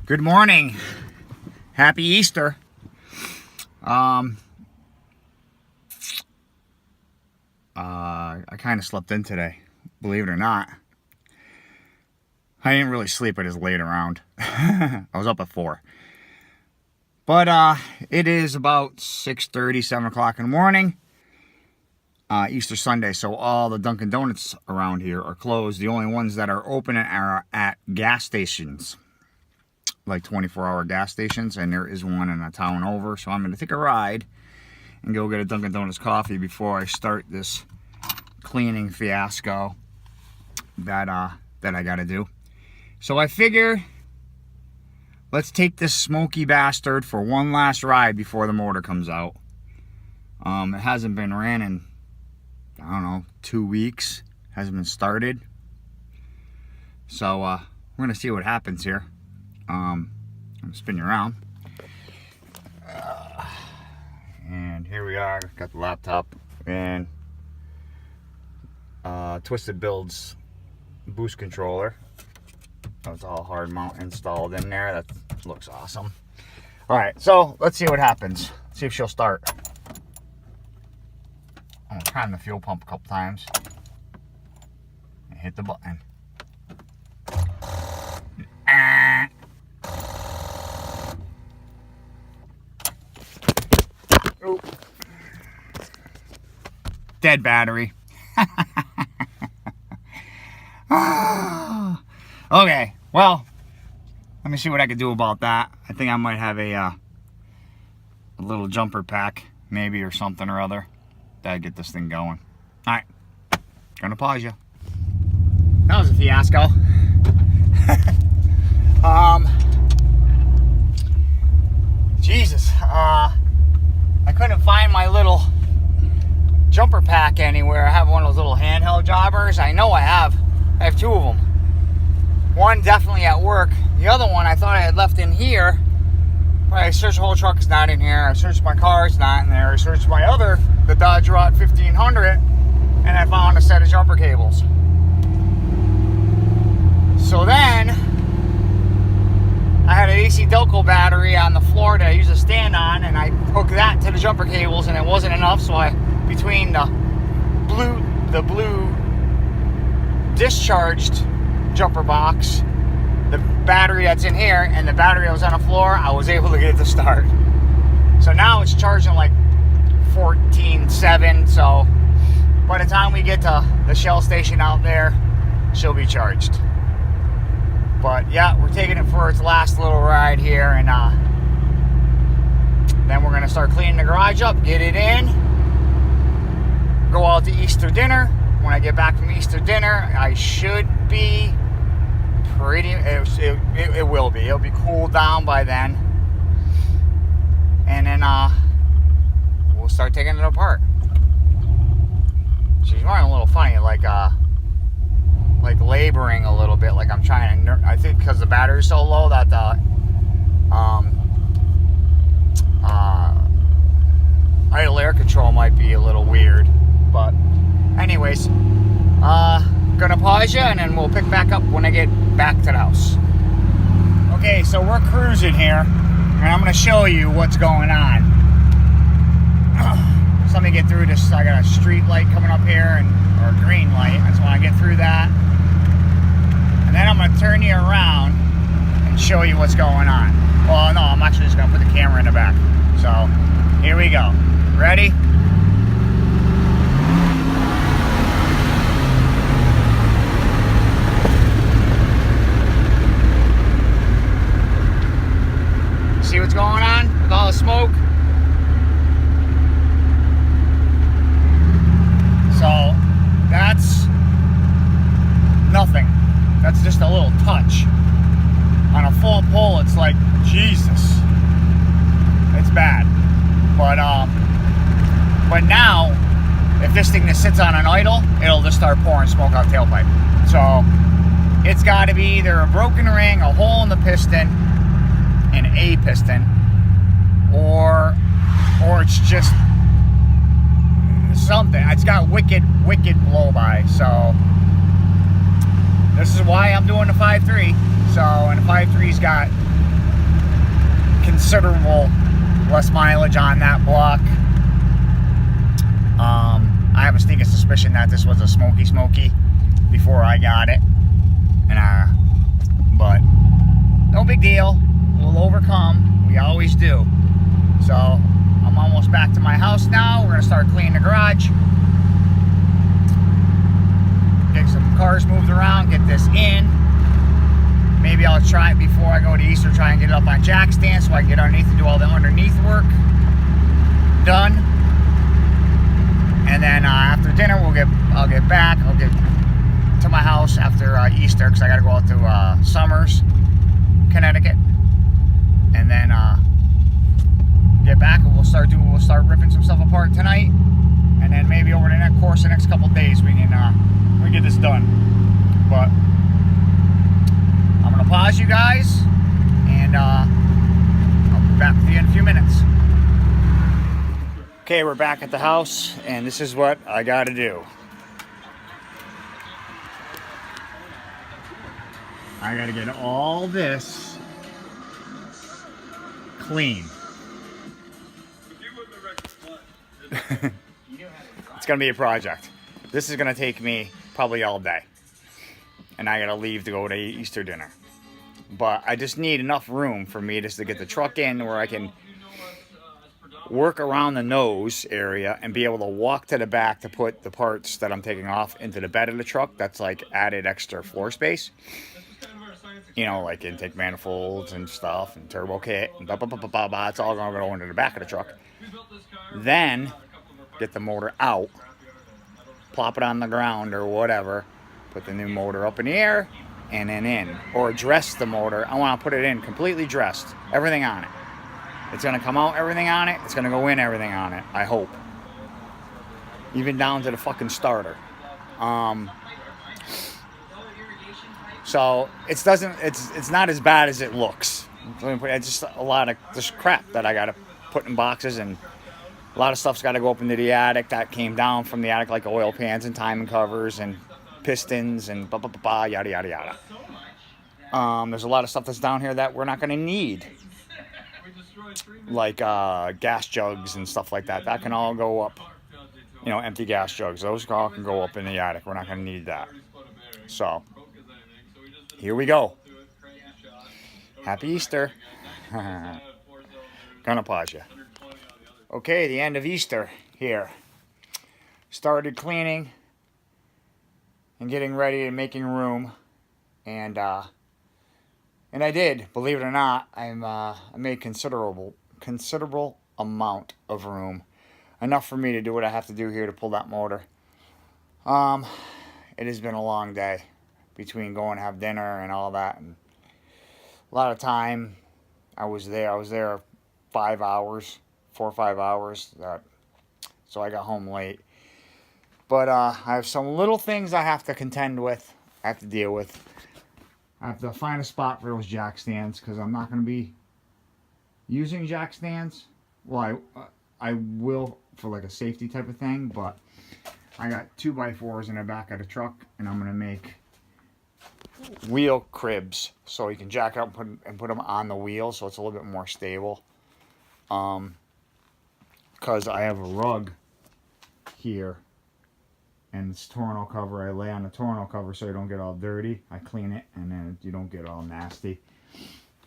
Good morning. Happy Easter. I kind of slept in today, believe it or not. I didn't really sleep, I just laid around. I was up at 4. But it is about 6:30, 7 o'clock in the morning. Easter Sunday, so all the Dunkin' Donuts around here are closed. The only ones that are open are at gas stations, like 24-hour gas stations, and there is one in a town over. So I'm going to take a ride and go get a Dunkin' Donuts coffee before I start this cleaning fiasco that I got to do. So I figure let's take this smoky bastard for one last ride before the motor comes out. It hasn't been ran in, I don't know, 2 weeks. Hasn't been started. So we're gonna see what happens here. I'm gonna spin you around. And here we are. Got the laptop and Twisted Builds boost controller. It's all hard mount installed in there. That looks awesome. All right, so let's see what happens. See if she'll start. I'm gonna prime the fuel pump a couple times and hit the button. Oh. Dead battery. Okay, well, let me see what I can do about that. I think I might have a little jumper pack, maybe, or something or other. That'll get this thing going. All right, gonna pause you. That was a fiasco. Jesus, I couldn't find my little jumper pack anywhere. I have one of those little handheld jobbers. I know I have 2 of them. One definitely at work. The other one I thought I had left in here. But I searched the whole truck, it's not in here. I searched my car, it's not in there. I searched the Dodge Rot 1500, and I found a set of jumper cables. So then, I had an AC Delco battery on the floor that I used to stand on, and I hooked that to the jumper cables, and it wasn't enough, so between the blue discharged jumper box, the battery that's in here, and the battery that was on the floor, I was able to get it to start. So now it's charging like 14.7, so by the time we get to the Shell station out there, she'll be charged. But yeah, we're taking it for its last little ride here, and then we're gonna start cleaning the garage up, get it in, go out to Easter dinner. When I get back from Easter dinner, I should be pretty, it will be. It'll be cooled down by then. And then we'll start taking it apart. She's running a little funny, like laboring a little bit, like I'm trying to, I think because the battery's so low that the idle air control might be a little weird. But anyways, gonna pause you and then we'll pick back up when I get back to the house. Okay, so we're cruising here and I'm gonna show you what's going on. So let me get through this. I got a street light coming up here, or a green light. I just want to get through that. And then I'm going to turn you around and show you what's going on. Well, no, I'm actually just going to put the camera in the back. So, here we go. Ready? See what's going on with all the smoke? So, that's nothing. That's just a little touch. On a full pull, it's like, Jesus. It's bad. But now, if this thing just sits on an idle, it'll just start pouring smoke out the tailpipe. So, it's got to be either a broken ring, a hole in the piston, an A piston, or it's just something. It's got wicked blow by. So this is why I'm doing the 5.3. So, and the 5.3's got considerable less mileage on that block. I have a sneaking suspicion that this was a smoky before I got it, and but no big deal. We'll overcome. We always do. So I'm almost back to my house now. We're gonna start cleaning the garage, get some cars moved around, get this in. Maybe I'll try it before I go to Easter, try and get it up on jack stand so I can get underneath and do all the underneath work done. And then after dinner, I'll get back. I'll get to my house after Easter because I got to go out to Somers, Connecticut, and then get back and we'll start ripping some stuff apart tonight. And then maybe over the next couple days we can get this done. But I'm gonna pause you guys, and I'll be back with you in a few minutes. Okay, we're back at the house, and this is what I gotta do. I gotta get all this clean. It's gonna be a project. This is gonna take me probably all day. And I gotta leave to go to Easter dinner. But I just need enough room for me just to get the truck in where I can work around the nose area and be able to walk to the back to put the parts that I'm taking off into the bed of the truck. That's like added extra floor space. You know, like intake manifolds and stuff and turbo kit and blah, blah, blah, blah, blah, blah. It's all gonna go into the back of the truck. Then get the motor out, plop it on the ground or whatever, put the new motor up in the air and then in, or dress the motor. I want to put it in completely dressed, everything on it. It's going to come out everything on it. It's going to go in everything on it, I hope. Even down to the fucking starter. So it's not as bad as it looks. It's just a lot of just crap that I got to put in boxes, and a lot of stuff's got to go up into the attic that came down from the attic, like oil pans and timing covers and pistons and blah, blah, blah, blah, yada, yada, yada. There's a lot of stuff that's down here that we're not going to need. Like gas jugs and stuff like that. That can all go up. You know, empty gas jugs. Those all can go up in the attic. We're not going to need that. So, here we go. Happy Easter. Gonna pause you. Okay, the end of Easter here. Started cleaning and getting ready and making room, and I did. Believe it or not, I made considerable amount of room, enough for me to do what I have to do here to pull that motor. It has been a long day between going to have dinner and all that, and a lot of time. I was there 5 hours, 4 or 5 hours. So I got home late. But I have some little things I have to contend with. I have to deal with. I have to find a spot for those jack stands because I'm not going to be using jack stands. Well, I will for like a safety type of thing, but I got 2x4s in the back of the truck, and I'm going to make wheel cribs so you can jack it up and put them on the wheel so it's a little bit more stable. Because I have a rug here, and it's tonneau cover. I lay on the tonneau cover so you don't get all dirty. I clean it, and then you don't get all nasty.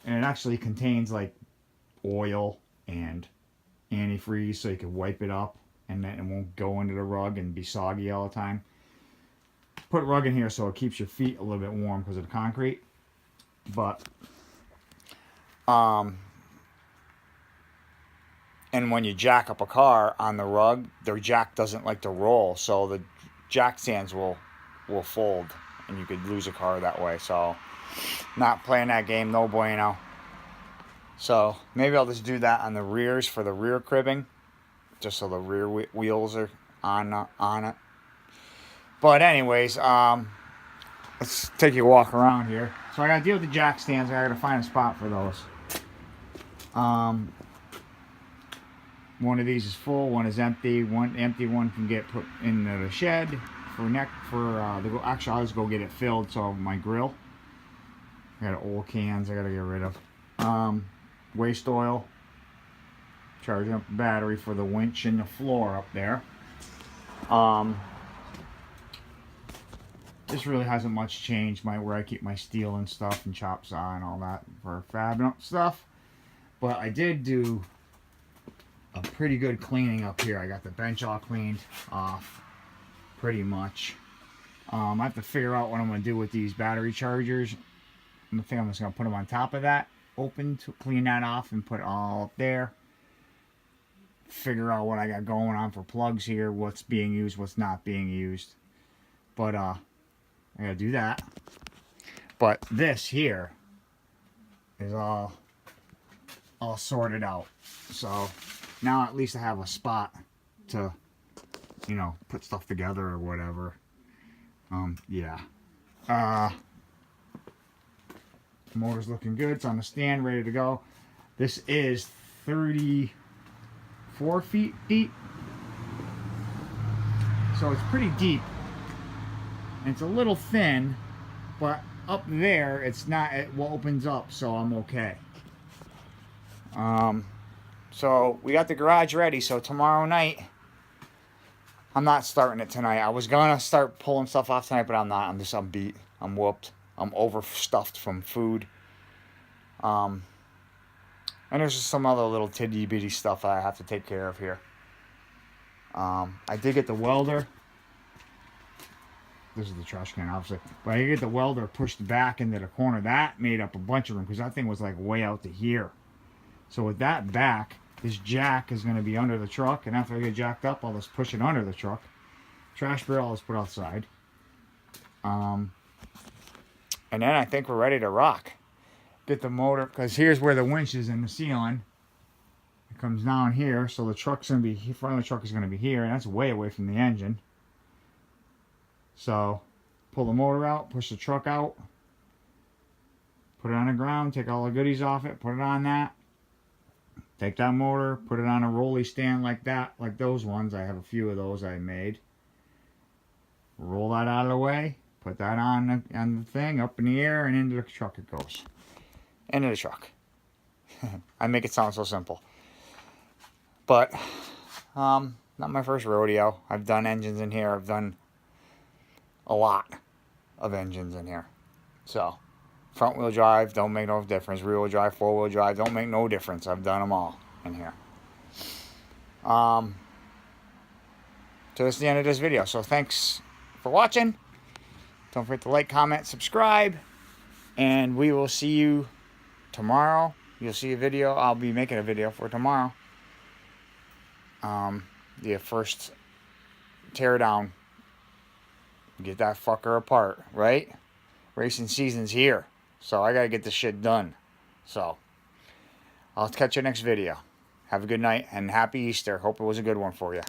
And it actually contains like oil and antifreeze so you can wipe it up, and then it won't go into the rug and be soggy all the time. Put a rug in here so it keeps your feet a little bit warm because of the concrete. But and when you jack up a car on the rug, their jack doesn't like to roll, so the jack stands will fold, and you could lose a car that way. So, not playing that game, no bueno. So maybe I'll just do that on the rears for the rear cribbing, just so the rear wheels are on it. But anyways, let's take a walk around here. So I gotta deal with the jack stands. I gotta find a spot for those. One of these is full, one is empty. One empty one can get put in the shed actually I'll just go get it filled. So my grill, I got old cans I gotta get rid of. waste oil, charging up the battery for the winch and the floor up there. This really hasn't much changed where I keep my steel and stuff and chop saw and all that for fabbing up stuff. But I did do a pretty good cleaning up here. I got the bench all cleaned off pretty much. I have to figure out what I'm going to do with these battery chargers. I think I'm just going to put them on top of that, open to clean that off and put it all up there. Figure out what I got going on for plugs here, what's being used, what's not being used. But I got to do that. But this here is all sorted out. So now at least I have a spot to, you know, put stuff together or whatever. Yeah. Motor's looking good. It's on the stand, ready to go. This is 34 feet deep. So it's pretty deep. And it's a little thin, but up there it's not, it opens up, so I'm okay. So we got the garage ready, so tomorrow night, I'm not starting it tonight. I was gonna start pulling stuff off tonight, but I'm not. I'm beat. I'm whooped. I'm overstuffed from food. And there's just some other little titty bitty stuff I have to take care of here. I did get the welder. This is the trash can, obviously. But I did get the welder pushed back into the corner. That made up a bunch of room because that thing was like way out to here. So with that back, this jack is going to be under the truck. And after I get jacked up, I'll just push it under the truck. Trash barrel is put outside. And then I think we're ready to rock. Get the motor, because here's where the winch is in the ceiling. It comes down here, so the truck's going to be, front of the truck is going to be here, and that's way away from the engine. So, pull the motor out, push the truck out, put it on the ground, take all the goodies off it, put it on that. Take that motor, put it on a rolly stand like that, like those ones. I have a few of those I made. Roll that out of the way, put that on the thing, up in the air, and into the truck it goes. Into the truck. I make it sound so simple. But, not my first rodeo. I've done engines in here. I've done a lot of engines in here. So, front wheel drive, don't make no difference. Rear wheel drive, four wheel drive, don't make no difference. I've done them all in here. So that's the end of this video. So thanks for watching. Don't forget to like, comment, subscribe. And we will see you tomorrow. You'll see a video. I'll be making a video for tomorrow. The first teardown. Get that fucker apart, right? Racing season's here. So I gotta get this shit done. So I'll catch you next video. Have a good night and happy Easter. Hope it was a good one for you.